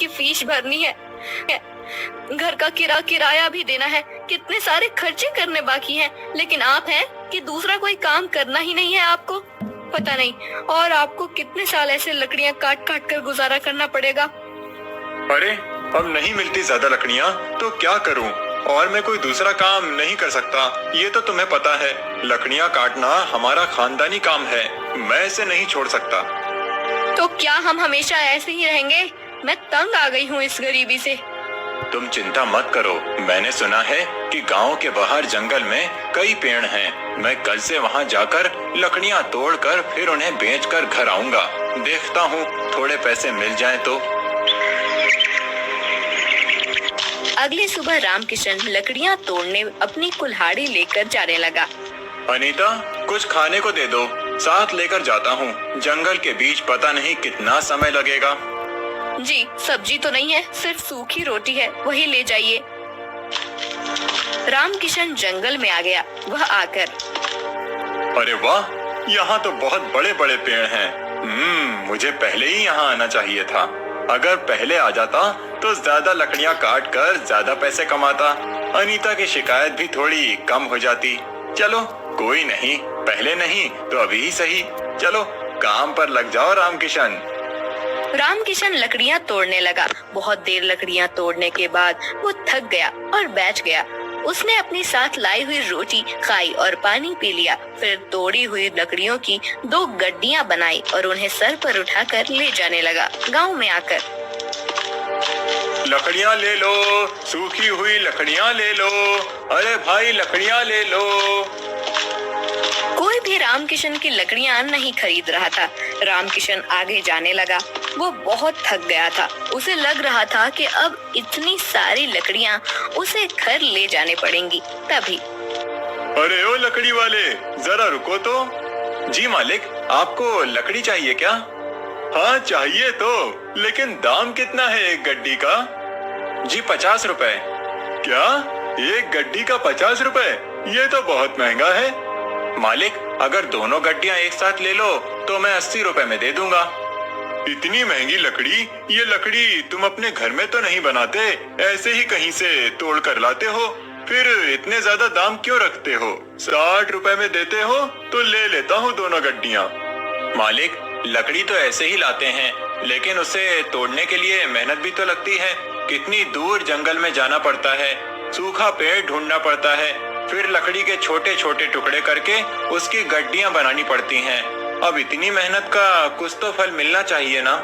की फीस भरनी है, घर का किराया भी देना है, कितने सारे खर्चे करने बाकी हैं। लेकिन आप हैं कि दूसरा कोई काम करना ही नहीं है आपको, पता नहीं। और आपको कितने साल ऐसे लकड़ियां काट काट कर गुजारा करना पड़ेगा। अरे अब नहीं मिलती ज्यादा लकड़ियाँ तो क्या करूँ? और मैं कोई दूसरा काम नहीं कर सकता, ये तो तुम्हें पता है। लकड़ियाँ काटना हमारा खानदानी काम है, मैं इसे नहीं छोड़ सकता। तो क्या हम हमेशा ऐसे ही रहेंगे? मैं तंग आ गई हूँ इस गरीबी से। तुम चिंता मत करो, मैंने सुना है कि गांव के बाहर जंगल में कई पेड़ हैं। मैं कल से वहां जाकर लकड़ियां तोड़कर फिर उन्हें बेचकर घर आऊंगा। देखता हूँ थोड़े पैसे मिल जाएं तो। अगली सुबह रामकिशन लकड़ियां तोड़ने अपनी कुल्हाड़ी लेकर जाने लगा। अनीता, कुछ खाने को दे दो, साथ लेकर जाता हूँ। जंगल के बीच पता नहीं कितना समय लगेगा। जी, सब्जी तो नहीं है, सिर्फ सूखी रोटी है, वही ले जाइए। रामकिशन जंगल में आ गया। वह आकर, अरे वाह, यहाँ तो बहुत बड़े बड़े पेड़ हैं। मुझे पहले ही यहाँ आना चाहिए था। अगर पहले आ जाता तो ज्यादा लकड़ियाँ काट कर ज्यादा पैसे कमाता। अनीता की शिकायत भी थोड़ी कम हो जाती। चलो कोई नहीं, पहले नहीं तो अभी ही सही। चलो काम पर लग जाओ रामकिशन। रामकिशन लकड़ियां तोड़ने लगा। बहुत देर लकड़ियां तोड़ने के बाद वो थक गया और बैठ गया। उसने अपनी साथ लाई हुई रोटी खाई और पानी पी लिया। फिर तोड़ी हुई लकड़ियों की 2 गड्डियां बनाई और उन्हें सर पर उठाकर ले जाने लगा। गांव में आकर, लकड़ियाँ ले लो, सूखी हुई लकड़ियाँ ले लो। अरे भाई लकड़ियाँ ले लो। कोई भी रामकिशन की लकड़ियां नहीं खरीद रहा था। रामकिशन आगे जाने लगा। वो बहुत थक गया था। उसे लग रहा था कि अब इतनी सारी लकड़ियां उसे घर ले जाने पड़ेंगी। तभी, अरे ओ लकड़ी वाले, जरा रुको तो। जी मालिक, आपको लकड़ी चाहिए क्या? हाँ चाहिए तो, लेकिन दाम कितना है एक गड्डी का? जी 50 रुपए। क्या एक गड्डी का 50 रुपए? ये तो बहुत महंगा है। मालिक, अगर दोनों गड्डियां एक साथ ले लो तो मैं 80 रुपए में दे दूंगा। इतनी महंगी लकड़ी? ये लकड़ी तुम अपने घर में तो नहीं बनाते, ऐसे ही कहीं से तोड़ कर लाते हो? फिर इतने ज्यादा दाम क्यों रखते हो? 60 रुपए में देते हो तो ले लेता हूँ दोनों गड्डियाँ। मालिक, लकड़ी तो ऐसे ही लाते हैं, लेकिन उसे तोड़ने के लिए मेहनत भी तो लगती है। कितनी दूर जंगल में जाना पड़ता है, सूखा पेड़ ढूंढना पड़ता है, फिर लकड़ी के छोटे छोटे टुकड़े करके उसकी गड्डियां बनानी पड़ती हैं। अब इतनी मेहनत का कुछ तो फल मिलना चाहिए ना।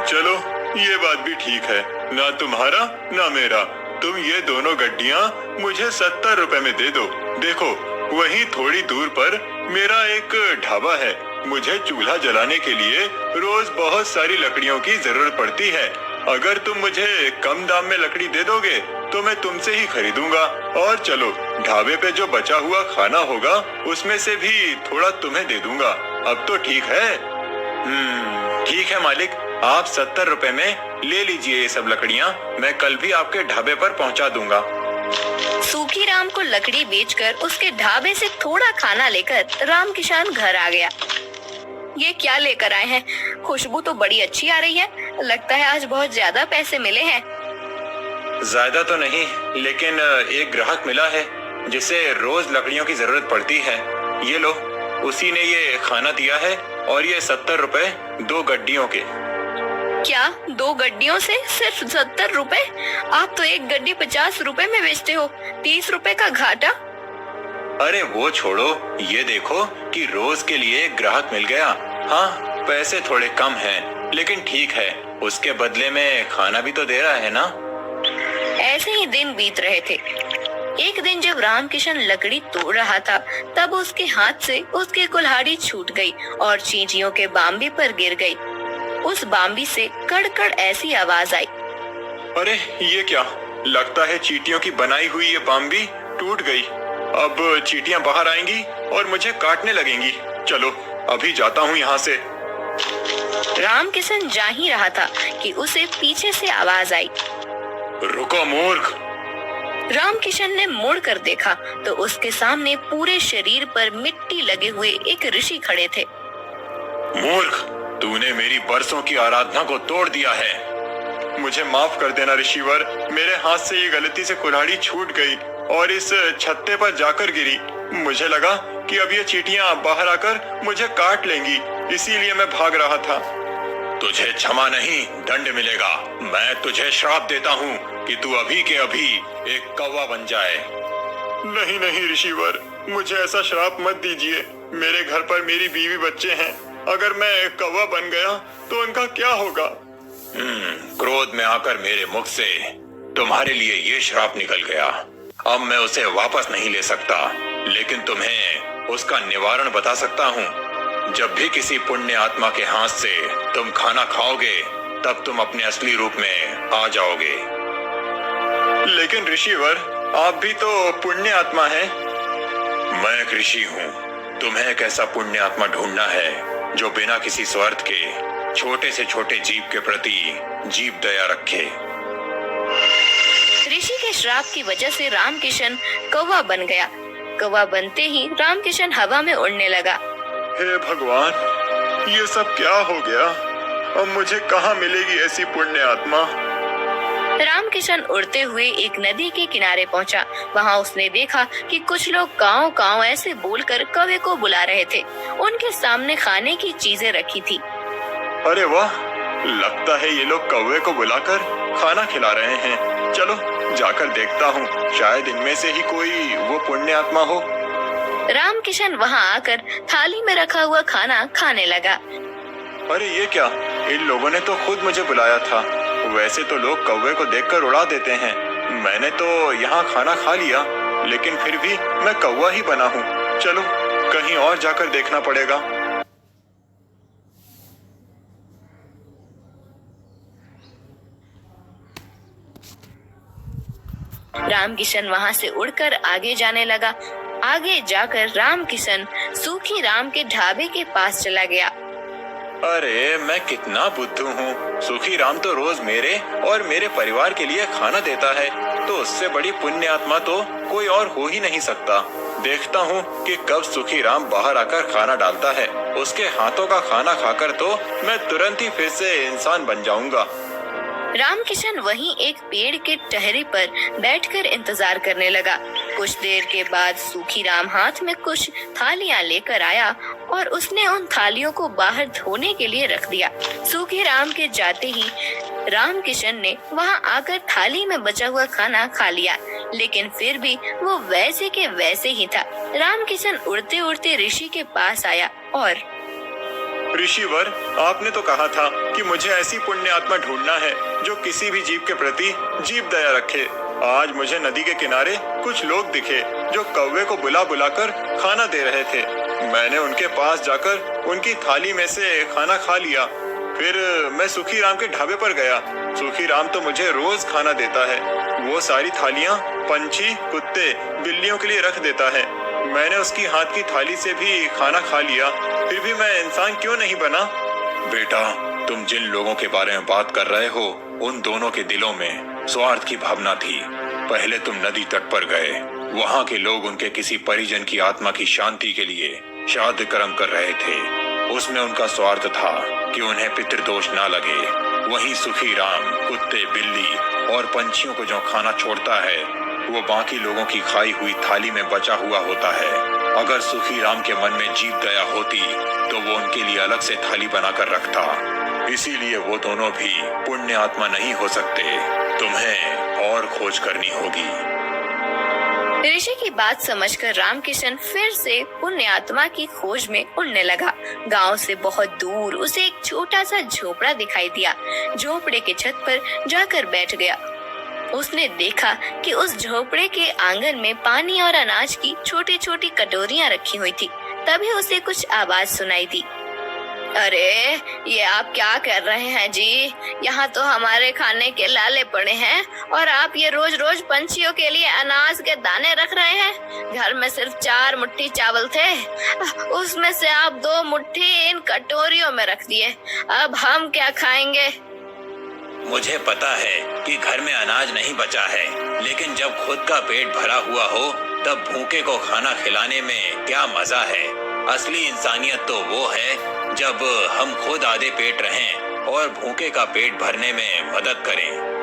चलो ये बात भी ठीक है, ना तुम्हारा ना मेरा। तुम ये दोनों गड्डियां मुझे 70 रुपए में दे दो। देखो वहीं थोड़ी दूर पर मेरा एक ढाबा है। मुझे चूल्हा जलाने के लिए रोज बहुत सारी लकड़ियों की जरूरत पड़ती है। अगर तुम मुझे कम दाम में लकड़ी दे दोगे तो मैं तुमसे ही खरीदूंगा। और चलो, ढाबे पे जो बचा हुआ खाना होगा उसमें से भी थोड़ा तुम्हें दे दूंगा। अब तो ठीक है? ठीक है मालिक, आप 70 रुपए में ले लीजिए ये सब लकड़ियाँ। मैं कल भी आपके ढाबे पर पहुँचा दूंगा। सूखी राम को लकड़ी बेचकर उसके ढाबे से थोड़ा खाना लेकर रामकिशन घर आ गया। ये क्या लेकर आए हैं? खुशबू तो बड़ी अच्छी आ रही है। लगता है आज बहुत ज्यादा पैसे मिले हैं। ज्यादा तो नहीं, लेकिन एक ग्राहक मिला है जिसे रोज लकड़ियों की जरूरत पड़ती है। ये लो, उसी ने ये खाना दिया है और ये 70 रुपए 2 गड्डियों के। क्या 2 गड्डियों से सिर्फ 70 रुपए? आप तो एक गड्डी 50 रुपए में बेचते हो। 30 रुपए का घाटा। अरे वो छोड़ो, ये देखो कि रोज के लिए ग्राहक मिल गया। हाँ, पैसे थोड़े कम हैं, लेकिन ठीक है, उसके बदले में खाना भी तो दे रहा है ना। ऐसे ही दिन बीत रहे थे। एक दिन जब रामकिशन लकड़ी तोड़ रहा था, तब उसके हाथ से उसकी कुल्हाड़ी छूट गई और चींटियों के बाम्बी पर गिर गई। उस बाम्बी से कड़कड़ ऐसी आवाज आई। अरे ये क्या? लगता है चींटियों की बनाई हुई ये बाम्बी टूट गई। अब चींटियां बाहर आएंगी और मुझे काटने लगेंगी। चलो अभी जाता हूँ यहाँ से। रामकिशन जा ही रहा था कि उसे पीछे से आवाज आई। रुको मूर्ख! रामकिशन ने मुड़ कर देखा तो उसके सामने पूरे शरीर पर मिट्टी लगे हुए एक ऋषि खड़े थे। मूर्ख, तूने मेरी बरसों की आराधना को तोड़ दिया है। मुझे माफ कर देना ऋषिवर, मेरे हाथ से ये गलती से कुल्हाड़ी छूट गई और इस छत्ते पर जाकर गिरी। मुझे लगा कि अब ये चींटियां बाहर आकर मुझे काट लेंगी, इसीलिए मैं भाग रहा था। तुझे क्षमा नहीं, दंड मिलेगा। मैं तुझे श्राप देता हूँ कि तू अभी के अभी एक कौवा बन जाए। नहीं नहीं ऋषिवर, मुझे ऐसा श्राप मत दीजिए। मेरे घर पर मेरी बीवी बच्चे हैं, अगर मैं कौवा बन गया तो उनका क्या होगा? क्रोध में आकर मेरे मुख से तुम्हारे लिए ये श्राप निकल गया। अब मैं उसे वापस नहीं ले सकता, लेकिन तुम्हें उसका निवारण बता सकता हूँ। जब भी किसी पुण्य आत्मा के हाथ से तुम खाना खाओगे, तब तुम अपने असली रूप में आ जाओगे। लेकिन ऋषिवर, आप भी तो पुण्य आत्मा हैं। मैं एक ऋषि हूँ। तुम्हें एक ऐसा पुण्य आत्मा ढूंढना है जो बिना किसी स्वार्थ के छोटे से छोटे जीव के प्रति जीव दया रखे। ऋषि के श्राप की वजह से रामकिशन कौवा बन गया। कौवा बनते ही रामकिशन हवा में उड़ने लगा। हे भगवान, ये सब क्या हो गया? अब मुझे कहाँ मिलेगी ऐसी पुण्य आत्मा? रामकिशन उड़ते हुए एक नदी के किनारे पहुंचा। वहां उसने देखा कि कुछ लोग काव काव ऐसे बोलकर कौवे को बुला रहे थे। उनके सामने खाने की चीजें रखी थी। अरे वाह, लगता है ये लोग कौवे को बुलाकर खाना खिला रहे हैं। चलो जाकर देखता हूँ, शायद इनमें से ही कोई वो पुण्य आत्मा हो। रामकिशन वहां आकर थाली में रखा हुआ खाना खाने लगा। अरे ये क्या, इन लोगों ने तो खुद मुझे बुलाया था। वैसे तो लोग कौवे को देखकर उड़ा देते हैं। मैंने तो यहाँ खाना खा लिया, लेकिन फिर भी मैं कौवा ही बना हूँ। चलो कहीं और जाकर देखना पड़ेगा। रामकिशन वहां से उड़कर आगे जाने लगा। आगे जाकर रामकिशन सूखी राम के ढाबे के पास चला गया। अरे मैं कितना बुद्धू हूँ। सुखी राम तो रोज मेरे और मेरे परिवार के लिए खाना देता है, तो उससे बड़ी पुण्य आत्मा तो कोई और हो ही नहीं सकता। देखता हूँ कि कब सुखी राम बाहर आकर खाना डालता है। उसके हाथों का खाना खाकर तो मैं तुरंत ही फिर से इंसान बन जाऊंगा। रामकिशन वहीं एक पेड़ के टहरी पर बैठकर इंतजार करने लगा। कुछ देर के बाद सूखी राम हाथ में कुछ थालियां लेकर आया और उसने उन थालियों को बाहर धोने के लिए रख दिया। सूखी राम के जाते ही रामकिशन ने वहां आकर थाली में बचा हुआ खाना खा लिया, लेकिन फिर भी वो वैसे के वैसे ही था। रामकिशन उड़ते उड़ते ऋषि के पास आया और ऋषिवर, आपने तो कहा था कि मुझे ऐसी पुण्य आत्मा ढूंढना है जो किसी भी जीव के प्रति जीव दया रखे। आज मुझे नदी के किनारे कुछ लोग दिखे जो कौवे को बुला बुलाकर खाना दे रहे थे। मैंने उनके पास जाकर उनकी थाली में से खाना खा लिया। फिर मैं सुखी राम के ढाबे पर गया। सुखी राम तो मुझे रोज खाना देता है। वो सारी थालियां पंछी, कुत्ते, बिल्लियों के लिए रख देता है। मैंने उसकी हाथ की थाली से भी खाना खा लिया, फिर भी मैं इंसान क्यों नहीं बना? बेटा, तुम जिन लोगों के बारे में बात कर रहे हो, उन दोनों के दिलों में स्वार्थ की भावना थी। पहले तुम नदी तट पर गए, वहाँ के लोग उनके किसी परिजन की आत्मा की शांति के लिए श्राद्ध कर्म कर रहे थे। उसमें उनका स्वार्थ था कि उन्हें पितृदोष ना लगे। वहीं सुखी राम कुत्ते, बिल्ली और पंछियों को जो खाना छोड़ता है, वो बाकी लोगों की खाई हुई थाली में बचा हुआ होता है। अगर सुखी राम के मन में जीव दया होती तो वो उनके लिए अलग से थाली बनाकर रखता। इसीलिए वो दोनों भी पुण्य आत्मा नहीं हो सकते। तुम्हें और खोज करनी होगी। ऋषि की बात समझकर रामकिशन फिर से पुण्य आत्मा की खोज में उड़ने लगा। गांव से बहुत दूर उसे एक छोटा सा झोपड़ा दिखाई दिया। झोपड़े के छत पर जाकर बैठ गया। उसने देखा कि उस झोपड़े के आंगन में पानी और अनाज की छोटी छोटी कटोरियां रखी हुई थी। तभी उसे कुछ आवाज सुनाई दी। अरे ये आप क्या कर रहे हैं जी? यहाँ तो हमारे खाने के लाले पड़े हैं और आप ये रोज रोज पंछियों के लिए अनाज के दाने रख रहे हैं। घर में सिर्फ 4 मुट्ठी चावल थे, उसमें से आप 2 मुट्ठी इन कटोरियों में रख दिए। अब हम क्या खाएंगे? मुझे पता है कि घर में अनाज नहीं बचा है, लेकिन जब खुद का पेट भरा हुआ हो तब भूखे को खाना खिलाने में क्या मजा है। असली इंसानियत तो वो है जब हम खुद आधे पेट रहें और भूखे का पेट भरने में मदद करें।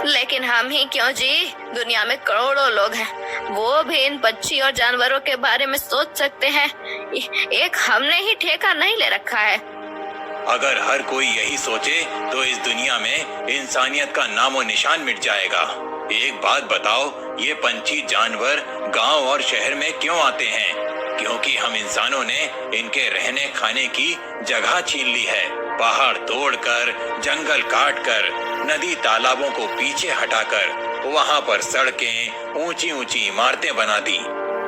लेकिन हम ही क्यों जी, दुनिया में करोड़ों लोग हैं, वो भी इन पक्षी और जानवरों के बारे में सोच सकते हैं। एक हमने ही ठेका नहीं ले रखा है। अगर हर कोई यही सोचे तो इस दुनिया में इंसानियत का नामो निशान मिट जाएगा। एक बात बताओ, ये पंछी जानवर गांव और शहर में क्यों आते हैं? क्योंकि हम इंसानों ने इनके रहने खाने की जगह छीन ली है। पहाड़ तोड़कर, जंगल काटकर, नदी तालाबों को पीछे हटाकर वहाँ पर सड़कें, ऊंची ऊंची इमारतें बना दी।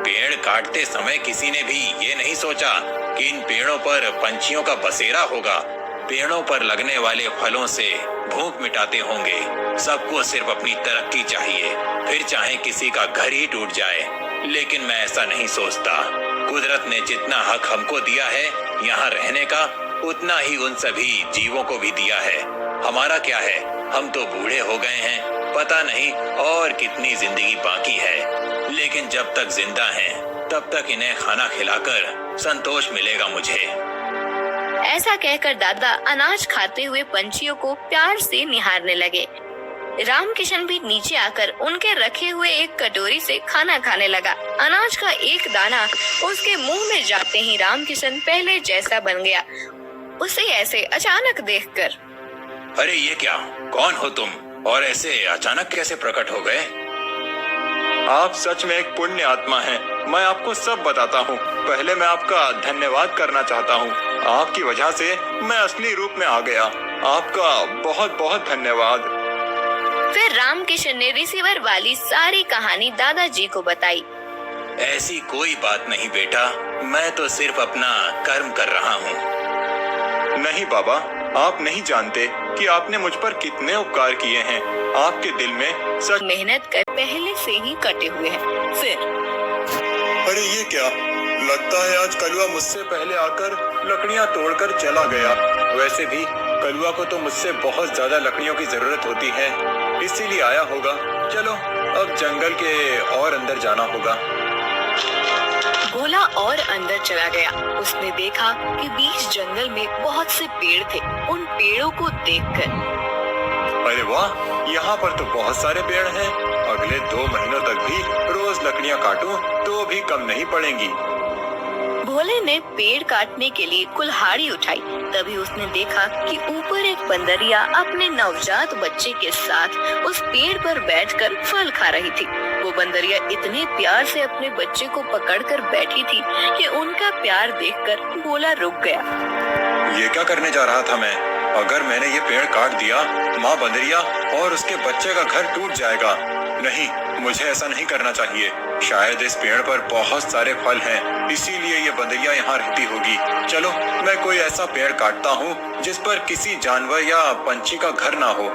पेड़ काटते समय किसी ने भी ये नहीं सोचा कि इन पेड़ों पर पंछियों का बसेरा होगा। पेड़ों पर लगने वाले फलों से भूख मिटाते होंगे। सबको सिर्फ अपनी तरक्की चाहिए, फिर चाहे किसी का घर ही टूट जाए। लेकिन मैं ऐसा नहीं सोचता। कुदरत ने जितना हक हमको दिया है यहाँ रहने का, उतना ही उन सभी जीवों को भी दिया है। हमारा क्या है, हम तो बूढ़े हो गए हैं, पता नहीं और कितनी जिंदगी बाकी है। लेकिन जब तक जिंदा हैं, तब तक इन्हें खाना खिलाकर संतोष मिलेगा मुझे। ऐसा कहकर दादा अनाज खाते हुए पंछियों को प्यार से निहारने लगे। रामकिशन भी नीचे आकर उनके रखे हुए एक कटोरी से खाना खाने लगा। अनाज का एक दाना उसके मुंह में जाते ही रामकिशन पहले जैसा बन गया। उसे ऐसे अचानक देखकर, अरे ये क्या, कौन हो तुम और ऐसे अचानक कैसे प्रकट हो गए? आप सच में एक पुण्य आत्मा हैं। मैं आपको सब बताता हूँ। पहले मैं आपका धन्यवाद करना चाहता हूँ। आपकी वजह से मैं असली रूप में आ गया। आपका बहुत बहुत धन्यवाद। फिर रामकिशन ने रिसीवर वाली सारी कहानी दादाजी को बताई। ऐसी कोई बात नहीं बेटा, मैं तो सिर्फ अपना कर्म कर रहा हूँ। नहीं बाबा, आप नहीं जानते कि आपने मुझ पर कितने उपकार किए हैं। आपके दिल में सच मेहनत कर पहले से ही कटे हुए हैं। फिर अरे ये क्या, लगता है आज कलुआ मुझसे पहले आकर लकड़ियाँ तोड़कर चला गया। वैसे भी कलुआ को तो मुझसे बहुत ज्यादा लकड़ियों की जरूरत होती है, इसीलिए आया होगा। चलो अब जंगल के और अंदर जाना होगा। भोला और अंदर चला गया। उसने देखा कि बीच जंगल में बहुत से पेड़ थे। उन पेड़ों को देखकर, अरे वाह, यहाँ पर तो बहुत सारे पेड़ हैं। अगले 2 महीनों तक भी रोज लकड़ियाँ काटूं तो भी कम नहीं पड़ेंगी। भोले ने पेड़ काटने के लिए कुल्हाड़ी उठाई। तभी उसने देखा कि ऊपर एक बंदरिया अपने नवजात बच्चे के साथ उस पेड़ पर बैठकर फल खा रही थी। वो बंदरिया इतने प्यार से अपने बच्चे को पकड़कर बैठी थी कि उनका प्यार देखकर भोला रुक गया। ये क्या करने जा रहा था मैं? अगर मैंने ये पेड़ काट दिया, माँ बंदरिया और उसके बच्चे का घर टूट जाएगा। नहीं, मुझे ऐसा नहीं करना चाहिए। शायद इस पेड़ पर बहुत सारे फल हैं, इसीलिए ये बंदरिया यहाँ रहती होगी। चलो मैं कोई ऐसा पेड़ काटता हूँ जिस पर किसी जानवर या पंछी का घर ना हो।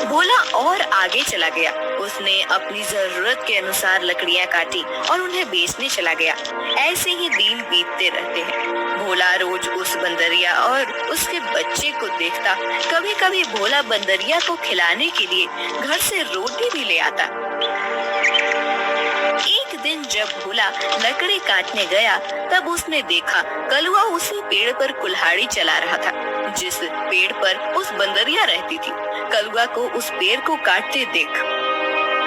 भोला और आगे चला गया। उसने अपनी जरूरत के अनुसार लकड़ियाँ काटी और उन्हें बेचने चला गया। ऐसे ही दिन बीतते रहते हैं। भोला रोज उस बंदरिया और उसके बच्चे को देखता। कभी कभी भोला बंदरिया को खिलाने के लिए घर से रोटी भी ले आता। एक दिन जब भोला लकड़ी काटने गया, तब उसने देखा कलुआ उसी पेड़ पर कुल्हाड़ी चला रहा था जिस पेड़ पर उस बंदरिया रहती थी। कलुआ को उस पेड़ को काटते देख,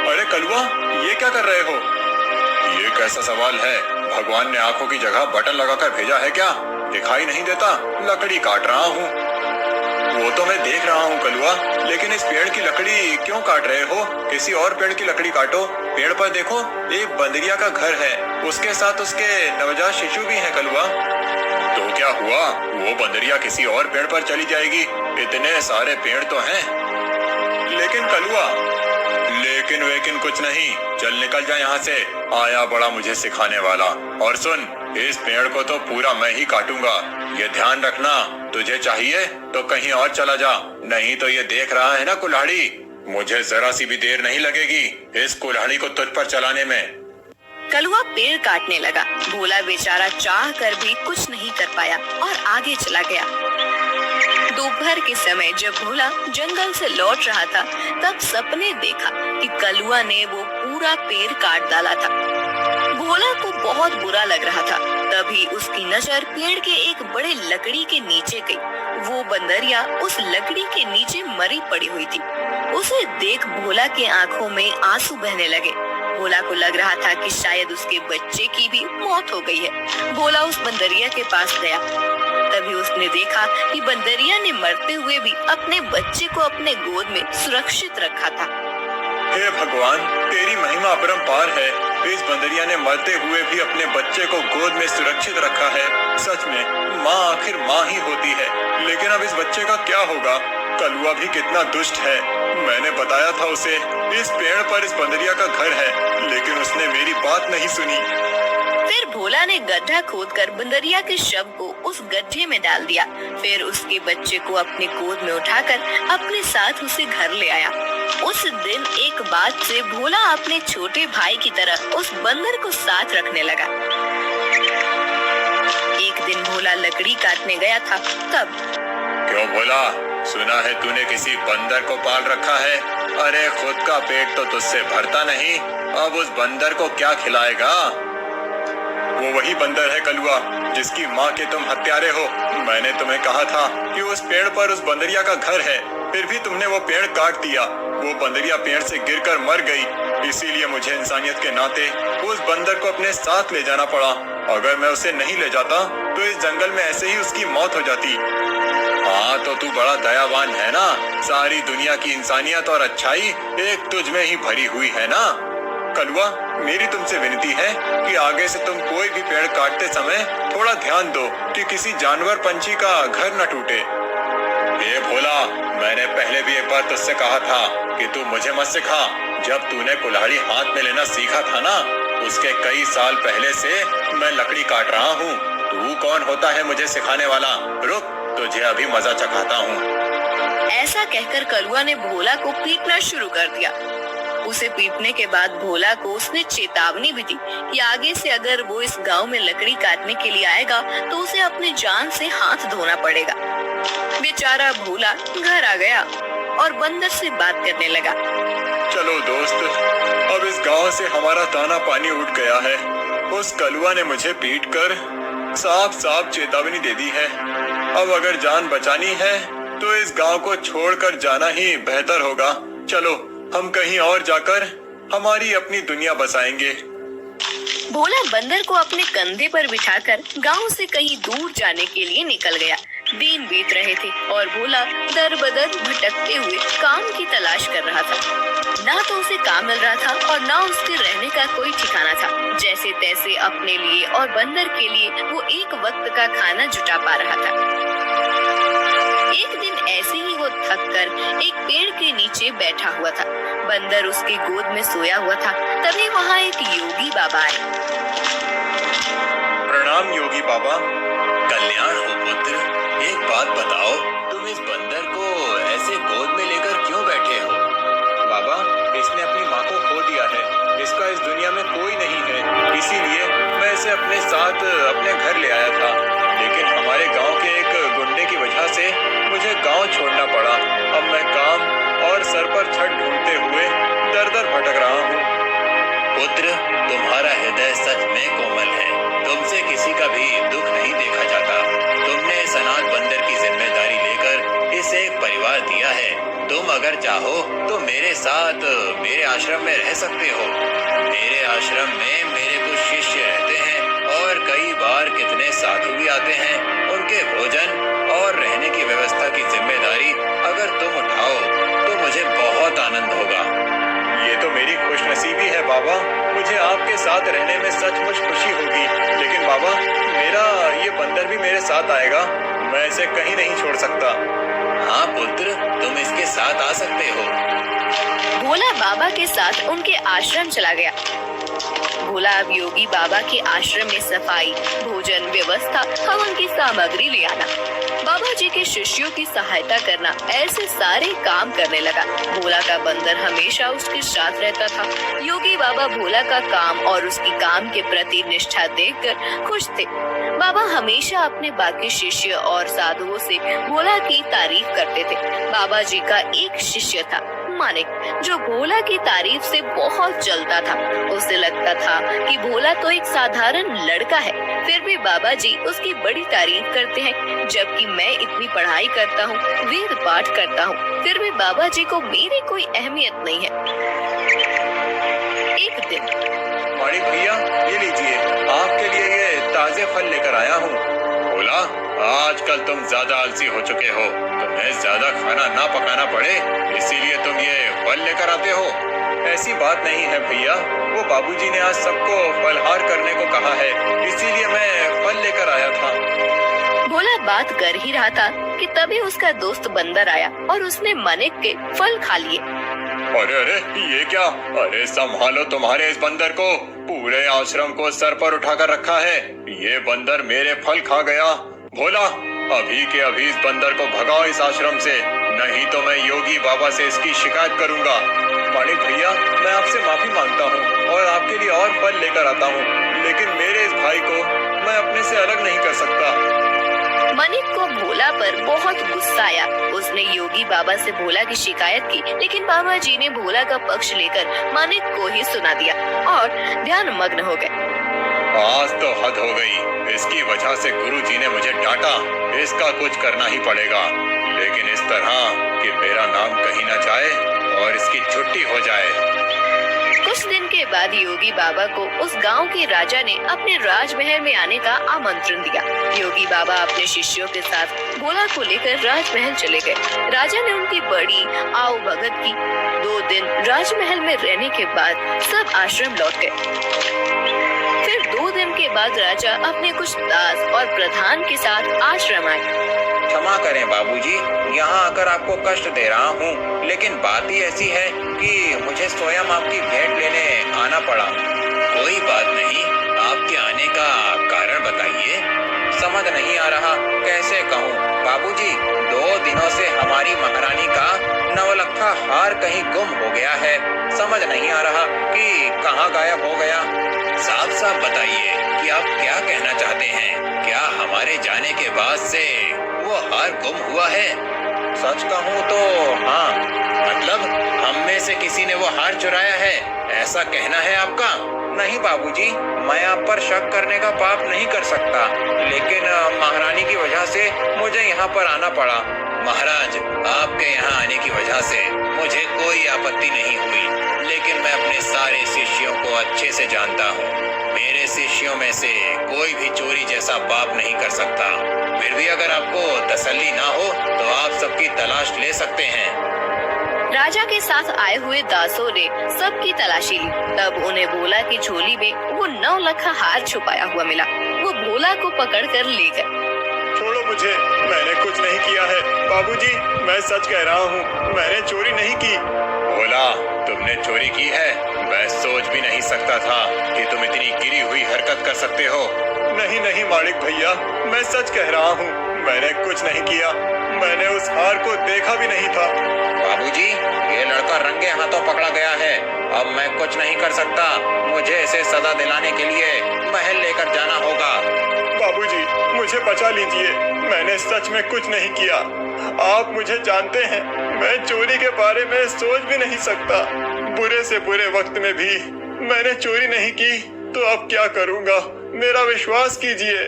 अरे कलुआ, ये क्या कर रहे हो? ये कैसा सवाल है? भगवान ने आंखों की जगह बटन लगाकर भेजा है क्या? दिखाई नहीं देता? लकड़ी काट रहा हूँ। वो तो मैं देख रहा हूँ कलुआ, लेकिन इस पेड़ की लकड़ी क्यों काट रहे हो? किसी और पेड़ की लकड़ी काटो। पेड़ पर देखो, एक बंदरिया का घर है, उसके साथ उसके नवजात शिशु भी है कलुआ। तो क्या हुआ? वो बंदरिया किसी और पेड़ पर चली जाएगी। इतने सारे पेड़ तो हैं। लेकिन कलुआ, लेकिन कुछ नहीं। चल निकल जा यहाँ से। आया बड़ा मुझे सिखाने वाला। और सुन, इस पेड़ को तो पूरा मैं ही काटूंगा। ये ध्यान रखना, तुझे चाहिए तो कहीं और चला जा, नहीं तो ये देख रहा है ना कुल्हाड़ी, मुझे जरा सी भी देर नहीं लगेगी इस कुल्हाड़ी को तुझ पर चलाने में। कलुआ पेड़ काटने लगा। भोला बेचारा चाह कर भी कुछ नहीं कर पाया और आगे चला गया। दोपहर के समय जब भोला जंगल से लौट रहा था, तब सपने देखा कि कलुआ ने वो पूरा पेड़ काट डाला था। भोला को बहुत बुरा लग रहा था। तभी उसकी नजर पेड़ के एक बड़े लकड़ी के नीचे गई। वो बंदरिया उस लकड़ी के नीचे मरी पड़ी हुई थी। उसे देख भोला के आंखों में आंसू बहने लगे। भोला को लग रहा था कि शायद उसके बच्चे की भी मौत हो गई है। भोला उस बंदरिया के पास गया। तभी उसने देखा कि बंदरिया ने मरते हुए भी अपने बच्चे को अपने गोद में सुरक्षित रखा था। हे भगवान, तेरी महिमा अपरंपार है। इस बंदरिया ने मरते हुए भी अपने बच्चे को गोद में सुरक्षित रखा है। सच में माँ आखिर माँ ही होती है। लेकिन अब इस बच्चे का क्या होगा? कलुआ भी कितना दुष्ट है। मैंने बताया था उसे इस पेड़ पर इस बंदरिया का घर है, लेकिन उसने मेरी बात नहीं सुनी। फिर भोला ने गड्ढा खोदकर बंदरिया के शव को उस गड्ढे में डाल दिया। फिर उसके बच्चे को अपने गोद में उठाकर अपने साथ उसे घर ले आया। उस दिन एक बात से भोला अपने छोटे भाई की तरह उस बंदर को साथ रखने लगा। एक दिन भोला लकड़ी काटने गया था। तब क्यों भोला, सुना है तूने किसी बंदर को पाल रखा है? अरे खुद का पेट तो तुझसे भरता नहीं, अब उस बंदर को क्या खिलाएगा? वो वही बंदर है कलुआ, जिसकी माँ के तुम हत्यारे हो। मैंने तुम्हें कहा था कि उस पेड़ पर उस बंदरिया का घर है, फिर भी तुमने वो पेड़ काट दिया। वो बंदरिया पेड़ से गिरकर मर गई। इसीलिए मुझे इंसानियत के नाते उस बंदर को अपने साथ ले जाना पड़ा। अगर मैं उसे नहीं ले जाता तो इस जंगल में ऐसे ही उसकी मौत हो जाती। हाँ, तो तू बड़ा दयावान है ना। सारी दुनिया की इंसानियत और अच्छाई एक तुझ में ही भरी हुई है ना। कलुआ, मेरी तुमसे विनती है कि आगे से तुम कोई भी पेड़ काटते समय थोड़ा ध्यान दो कि किसी जानवर पंछी का घर न टूटे। ये भोला, मैंने पहले भी एक बार तुझसे कहा था कि तू मुझे मत सिखा। जब तूने कुल्हाड़ी हाथ में लेना सीखा था ना, उसके कई साल पहले से मैं लकड़ी काट रहा हूँ। तू कौन होता है मुझे सिखाने वाला? रुक, तुझे अभी मजा चखाता हूँ। ऐसा कहकर कलुआ ने भोला को पीटना शुरू कर दिया। उसे पीटने के बाद भोला को उसने चेतावनी भी दी कि आगे से अगर वो इस गांव में लकड़ी काटने के लिए आएगा तो उसे अपनी जान से हाथ धोना पड़ेगा। बेचारा भोला घर आ गया और बंदर से बात करने लगा। चलो दोस्त, अब इस गांव से हमारा ताना पानी उठ गया है। उस कलुआ ने मुझे पीटकर साफ साफ चेतावनी दे दी है। अब अगर जान बचानी है तो इस गांव को छोड़कर जाना ही बेहतर होगा। चलो, हम कहीं और जाकर हमारी अपनी दुनिया बसाएंगे। भोला बंदर को अपने कंधे पर बिठाकर गांव से कहीं दूर जाने के लिए निकल गया। दिन बीत रहे थे और भोला दर बदर भटकते हुए काम की तलाश कर रहा था। ना तो उसे काम मिल रहा था और ना उसके रहने का कोई ठिकाना था। जैसे तैसे अपने लिए और बंदर के लिए वो एक वक्त का खाना जुटा पा रहा था। एक दिन ऐसे ही वो थककर एक पेड़ के नीचे बैठा हुआ था। बंदर उसकी गोद में सोया हुआ था। तभी वहाँ एक योगी बाबा आए। प्रणाम योगी बाबा। कल्याण हो पुत्र। एक बात बताओ, तुम इस बंदर को ऐसे गोद में लेकर क्यों बैठे हो? बाबा, इसने अपनी माँ को खो दिया है। इसका इस दुनिया में कोई नहीं है, इसीलिए मैं इसे अपने साथ अपने घर ले आया था। लेकिन हमारे गांव के एक गुंडे की वजह से मुझे गांव छोड़ना पड़ा। अब मैं काम और सर पर छत ढूंढते हुए दर दर भटक रहा हूँ। पुत्र, तुम्हारा हृदय सच में कोमल है। तुमसे किसी का भी दुख नहीं देखा जाता। तुमने इस अनाथ बंदर की जिम्मेदारी लेकर इसे एक परिवार दिया है। तुम अगर चाहो तो मेरे साथ मेरे आश्रम में रह सकते हो। मेरे आश्रम में मेरे कुछ शिष्य रहते हैं और कई बार कितने साधु भी आते हैं। उनके भोजन और रहने की व्यवस्था की जिम्मेदारी अगर तुम उठाओ तो मुझे बहुत आनंद होगा। ये तो मेरी खुशनसीबी है बाबा। मुझे आपके साथ रहने में सचमुच खुशी होगी। लेकिन बाबा, मेरा ये बंदर भी मेरे साथ आएगा। मैं इसे कहीं नहीं छोड़ सकता। हाँ पुत्र, तुम इसके साथ आ सकते हो। भोला बाबा के साथ उनके आश्रम चला गया। भोला अब योगी बाबा के आश्रम में सफाई, भोजन, व्यवस्था, हवन की सामग्री ले आना। बाबा जी के शिष्यों की सहायता करना, ऐसे सारे काम करने लगा। भोला का बंदर हमेशा उसके साथ रहता था। योगी बाबा भोला का काम और उसकी काम के प्रति निष्ठा देखकर खुश थे। बाबा हमेशा अपने बाकी शिष्य और साधुओं से भोला की तारीफ करते थे। बाबा जी का एक शिष्य था मानिक, जो भोला की तारीफ से बहुत जलता था। उसे लगता था कि भोला तो एक साधारण लड़का है, फिर भी बाबा जी उसकी बड़ी तारीफ करते हैं, जबकि मैं इतनी पढ़ाई करता हूँ, वेद पाठ करता हूँ, फिर भी बाबा जी को मेरी कोई अहमियत नहीं है। एक दिन माणिक भैया, ये लीजिए, आपके लिए ये ताजे फल लेकर आया हूँ। भोला, आजकल तुम ज्यादा आलसी हो चुके हो। तुम्हें ज्यादा खाना ना पकाना पड़े, इसीलिए तुम ये फल लेकर आते हो। ऐसी बात नहीं है भैया, वो बाबूजी ने आज सबको फलहार करने को कहा है, इसीलिए मैं फल लेकर आया था। भोला बात कर ही रहा था कि तभी उसका दोस्त बंदर आया और उसने मानिक के फल खा लिए। अरे अरे, ये क्या? अरे संभालो तुम्हारे इस बंदर को, पूरे आश्रम को सर पर उठाकर रखा है। ये बंदर मेरे फल खा गया। भोला, अभी के अभी इस बंदर को भगाओ इस आश्रम से, नहीं तो मैं योगी बाबा से इसकी शिकायत करूंगा। माणिक भैया, मैं आपसे माफी मांगता हूँ और आपके लिए और फल लेकर आता हूँ, लेकिन मेरे इस भाई को मैं अपने से अलग नहीं कर सकता। मानिक को भोला पर बहुत गुस्सा आया। उसने योगी बाबा से भोला की शिकायत की, लेकिन बाबा जी ने भोला का पक्ष लेकर मानिक को ही सुना दिया और ध्यान मग्न हो गए। आज तो हद हो गई, इसकी वजह से गुरुजी ने मुझे डांटा। इसका कुछ करना ही पड़ेगा, लेकिन इस तरह कि मेरा नाम कहीं न जाए और इसकी छुट्टी हो जाए। कुछ दिन के बाद योगी बाबा को उस गांव के राजा ने अपने राजमहल में आने का आमंत्रण दिया। योगी बाबा अपने शिष्यों के साथ भोला को लेकर राजमहल चले गए। राजा ने उनकी बड़ी आओ भगत की। 2 दिन राजमहल में रहने के बाद सब आश्रम लौट गए। फिर 2 दिन के बाद राजा अपने कुछ दास और प्रधान के साथ आश्रम आए। क्षमा करें बाबूजी, यहाँ आकर आपको कष्ट दे रहा हूँ, लेकिन बात ही ऐसी है कि मुझे स्वयं आपकी भेंट लेने आना पड़ा। कोई बात नहीं, आपके आने का कारण बताइए। समझ नहीं आ रहा कैसे कहूँ बाबूजी, 2 दिनों से हमारी महारानी का नवलखा हार कहीं गुम हो गया है। समझ नहीं आ रहा कि कहाँ गायब हो गया। साफ साफ बताइए कि आप क्या कहना चाहते हैं। क्या हमारे जाने के बाद से वो हार गुम हुआ है? सच कहूँ तो हाँ। मतलब हम में से किसी ने वो हार चुराया है, ऐसा कहना है आपका? नहीं बाबूजी, मैं आप पर शक करने का पाप नहीं कर सकता, लेकिन महारानी की वजह से मुझे यहाँ पर आना पड़ा। महाराज, आपके यहाँ आने की वजह से मुझे कोई आपत्ति नहीं हुई, लेकिन मैं अपने सारे शिष्यों को अच्छे से जानता हूँ। मेरे शिष्यों में से कोई भी चोरी जैसा पाप नहीं कर सकता। फिर भी अगर आपको तसल्ली ना हो तो आप सबकी तलाश ले सकते हैं। राजा के साथ आए हुए दासों ने सबकी तलाशी ली। तब उन्हें भोला की झोली में वो 9 लखा हार छुपाया हुआ मिला। वो भोला को पकड़कर ले गए। छोड़ो मुझे, मैंने कुछ नहीं किया है। बाबूजी, मैं सच कह रहा हूँ, मैंने चोरी नहीं की। भोला, तुमने चोरी की है? मैं सोच भी नहीं सकता था कि तुम इतनी गिरी हुई हरकत कर सकते हो। नहीं नहीं माणिक भैया, मैं सच कह रहा हूँ, मैंने कुछ नहीं किया। मैंने उस हार को देखा भी नहीं था। बाबूजी, ये लड़का रंगे हाथों पकड़ा गया है। अब मैं कुछ नहीं कर सकता। मुझे इसे सजा दिलाने के लिए महल लेकर जाना होगा। बाबूजी, मुझे बचा लीजिए, मैंने सच में कुछ नहीं किया। आप मुझे जानते हैं, मैं चोरी के बारे में सोच भी नहीं सकता। बुरे से बुरे वक्त में भी मैंने चोरी नहीं की, तो अब क्या करूँगा? मेरा विश्वास कीजिए।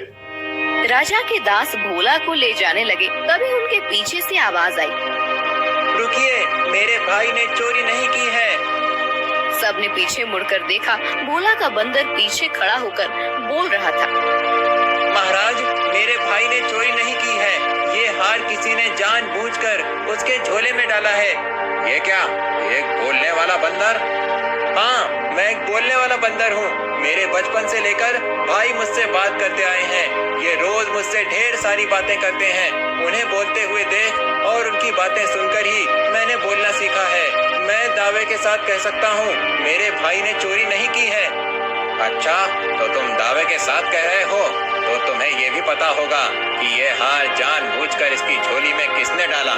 राजा के दास भोला को ले जाने लगे। तभी उनके पीछे से आवाज आई, रुकिए, मेरे भाई ने चोरी नहीं की है। सबने पीछे मुड़कर देखा। भोला का बंदर पीछे खड़ा होकर बोल रहा था, महाराज, मेरे भाई ने चोरी नहीं की है। ये हार किसी ने जानबूझकर उसके झोले में डाला है। ये क्या, एक बोलने वाला बंदर? हाँ, मैं एक बोलने वाला बंदर हूँ। मेरे बचपन से लेकर भाई मुझसे बात करते आए हैं। ये रोज मुझसे ढेर सारी बातें करते हैं। उन्हें बोलते हुए देख और उनकी बातें सुनकर ही मैंने बोलना सीखा है। मैं दावे के साथ कह सकता हूँ, मेरे भाई ने चोरी नहीं की है। अच्छा, तो तुम दावे के साथ कह रहे हो? तो तुम्हें ये भी पता होगा कि ये हार जानबूझकर इसकी झोली में किसने डाला।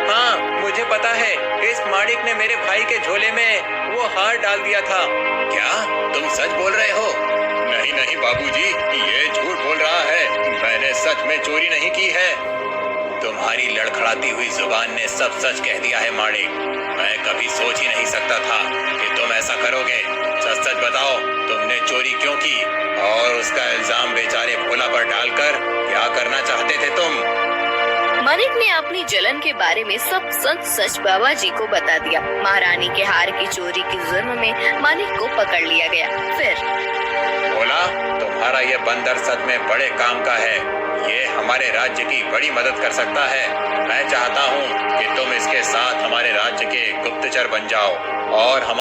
हाँ, मुझे पता है, इस माणिक ने मेरे भाई के झोले में वो हार डाल दिया था। क्या तुम सच बोल रहे हो? नहीं नहीं बाबूजी, ये झूठ बोल रहा है, मैंने सच में चोरी नहीं की है। तुम्हारी लड़खड़ाती हुई जुबान ने सब सच कह दिया है माणिक। मैं कभी सोच ही नहीं सकता था कि तुम ऐसा करोगे। सच सच बताओ, तुमने चोरी क्यों की और उसका इल्जाम बेचारे भोला पर डालकर क्या करना चाहते थे तुम? माणिक ने अपनी जलन के बारे में सब सच सच बाबा जी को बता दिया। महारानी के हार की चोरी के जुर्म में माणिक को पकड़ लिया गया। फिर भोला, तुम्हारा ये बंदर सच में बड़े काम का है। ये हमारे राज्य की बड़ी मदद कर सकता है। मैं चाहता हूँ कि तुम इसके साथ हमारे राज्य के गुप्तचर बन जाओ और हम